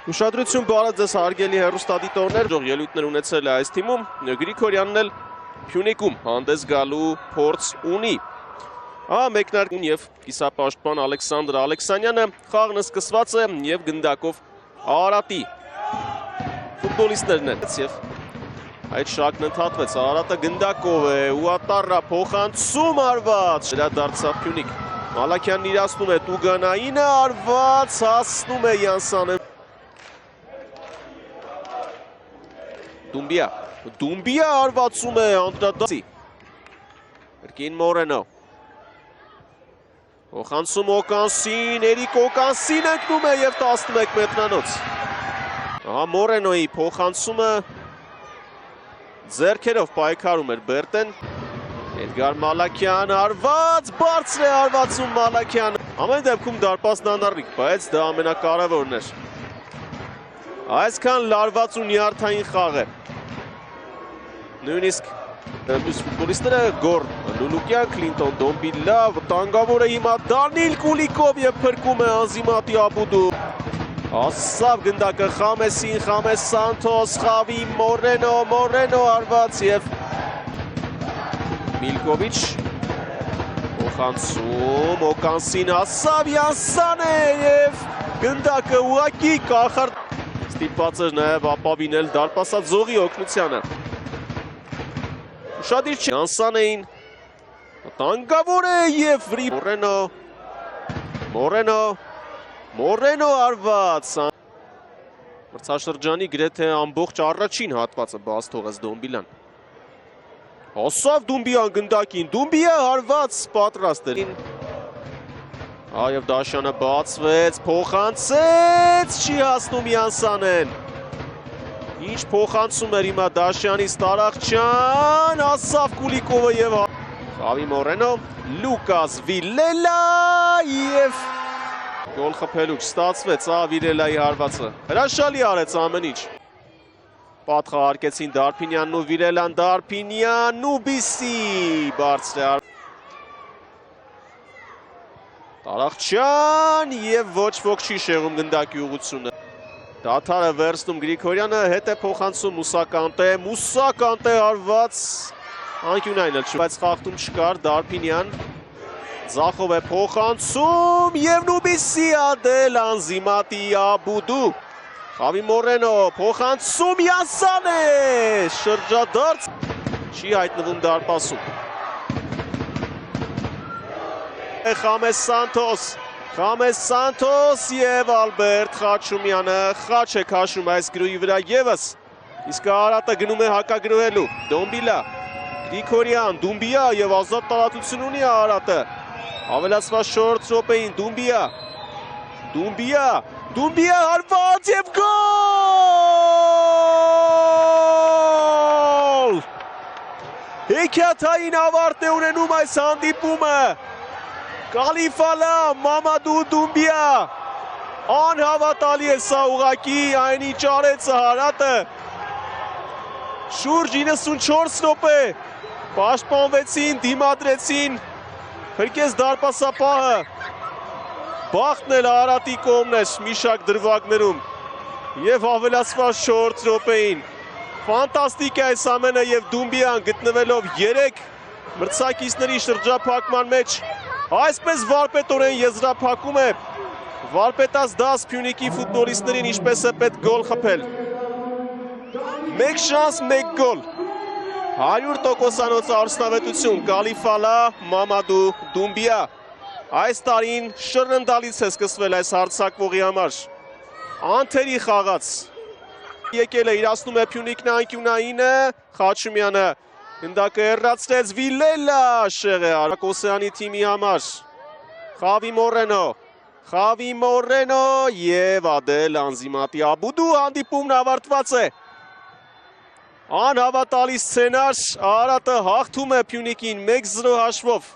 Ուշադրություն բարդ ձեզ հարգելի հեռուստադիտողներ, ելույթներ ունեցել է այս թիմում, Գրիգորյանն էլ Փյունիկում հանդես գալու փորձ ունի։ Մեկնարկուն եւ կիսապաշտպան Ալեքսանդր Ալեքսանյանը խաղն սկսված է եւ գնդակով Արարատի ֆուտբոլիստներն են եւ այդ շարքն ընդհատվեց, Արարատը գնդակով է, Ուատարա փոխանցում արված, դարձավ Փյունիկ, Մալաքյանն իրացնում է Տուգանայինը, արված հասնում է Յանսանը։ Դումբիա արվածում է անդրադարձի, Կրկին Մորենո, փոխանցում Օկանսին, Էրիկ Օկանսին ընկնում է և 11 մետրանոց, Մորենոյի փոխանցումը ձեռքերով պայքարում էր Բերտեն, Էդգար Մալաքյան արված, բարձր է արվածում Մալաքյան, ամեն դեպքում դարպասն անառիկ, բայց դա ամենակարևորն էր, այսքան լարված ու նյարդային խաղ է, նույնիսկ մյուս ֆուտբոլիստները Գոր Լուլուկյան, Կլինտոն Դոմբիլա, վտանգավոր է հիմա Դանիլ Կուլիկով և փրկում է Անզիմատի Աբուդու, հասավ գնդակը Խամեսին, Խամես Սանթոս, Խավի Մորենո արված և Միլկովիչ փոխանցում, Օկանսին հասավ Յանսան է և գնդակը ուղղակի կախարդ ստիպված էր նաև ապավինել դարպասաձողի օգնությանը։ Ուշադիր չի, Յանսանեին վտանգավոր է և վրի Մորենո արված մրցաշրջանի գրեթե ամբողջ առաջին հատվածը բաց թողեց Դոմբիլան, հասավ Դումբիան գնդակին, Դումբիա արված պատրաստ էր, և Դաշյանը բացվեց, փոխանցեց, չի հասնում Յանսանեն, ինչ փոխանցում էր հիմա Դաշյանից Տարախչյան, հասավ Կուլիկովը և Խավի Մորենո, Լուկաս Վիլելա և գոլ խփելու չստացվեց Վիլելայի հարվածը, հրաշալի արեց ամեն ինչ, պատխա հարկեցին Դարփինյանն ու Վիլելան, Դարփինյան ու Բիսի, բարձր է Տարախչյան և ոչ ոք չի շեղում գնդակի ուղղությունը, դադարը վերցնում Գրիգորյանը, հետ է փոխանցում Մուսա Կանտե արված, անկյունային էլ չի, բայց խախտում չկար, Դարփինյան, ձախով է փոխանցում և Նուբիսի Ադել Անզիմատի Աբուդու, Խավի Մորենո, փոխանցում Յանսան է, շրջադարձ, չի հայտնվում դարպասում, Խամես Սանթոս և Ալբերտ Խաչումյանը խաչ է քաշում այս գրուի վրա ևս, իսկ Արարատը գնում է հակագրուելու, Դոմբիլա, Գրիգորյան, Դումբիա և ազատ տարածություն ունի Արարատը, ավելացված շորտ րոպեին Դումբիա հարված և գոլ! Հեքիաթային ավարտ է ունենում այս հանդիպումը, Կալիֆալա, Մամադու Դումբիա, անհավատալի է սա ուղղակի, այն ինչ արեց Արարատը, շուրջ 94 րոպե, պաշտպանվեցին, դիմադրեցին, փրկեց դարպասապահը, բախտն էլ Արարատի կողմն էր մի շարք դրվագներում և ավելացված շորտ րոպեին, ֆանտաստիկ է այս ամենը և Դումբիան գտնվելով 3 մրցակիցների շրջափակման մեջ, այսպես վարպետորեն եզրափակում է վարպետած դաս Փյունիկի ֆուտբոլիստներին ինչպես է պետք գոլ խփել, մեկ շանս, մեկ գոլ, 100% արդյունավետություն, Կալիֆալա, Մամադու Դումբիա, այս տարին շռնդալից է սկսվել այս հարձակվողի համար, անթերի խաղաց, եկել է, իրացնում է Փյունիկն անկյունայինը, Խաչումյանը, գնդակը հեռացրեց, Վիլելա շեղ է Արաքոսյանի թիմի համար, Խավի Մորենո և Ադել Անզիմատի Աբուդու, հանդիպումն ավարտված է, անհավատալի սցենար, Արարատը հաղթում է Փյունիկին 1-0 հաշվով,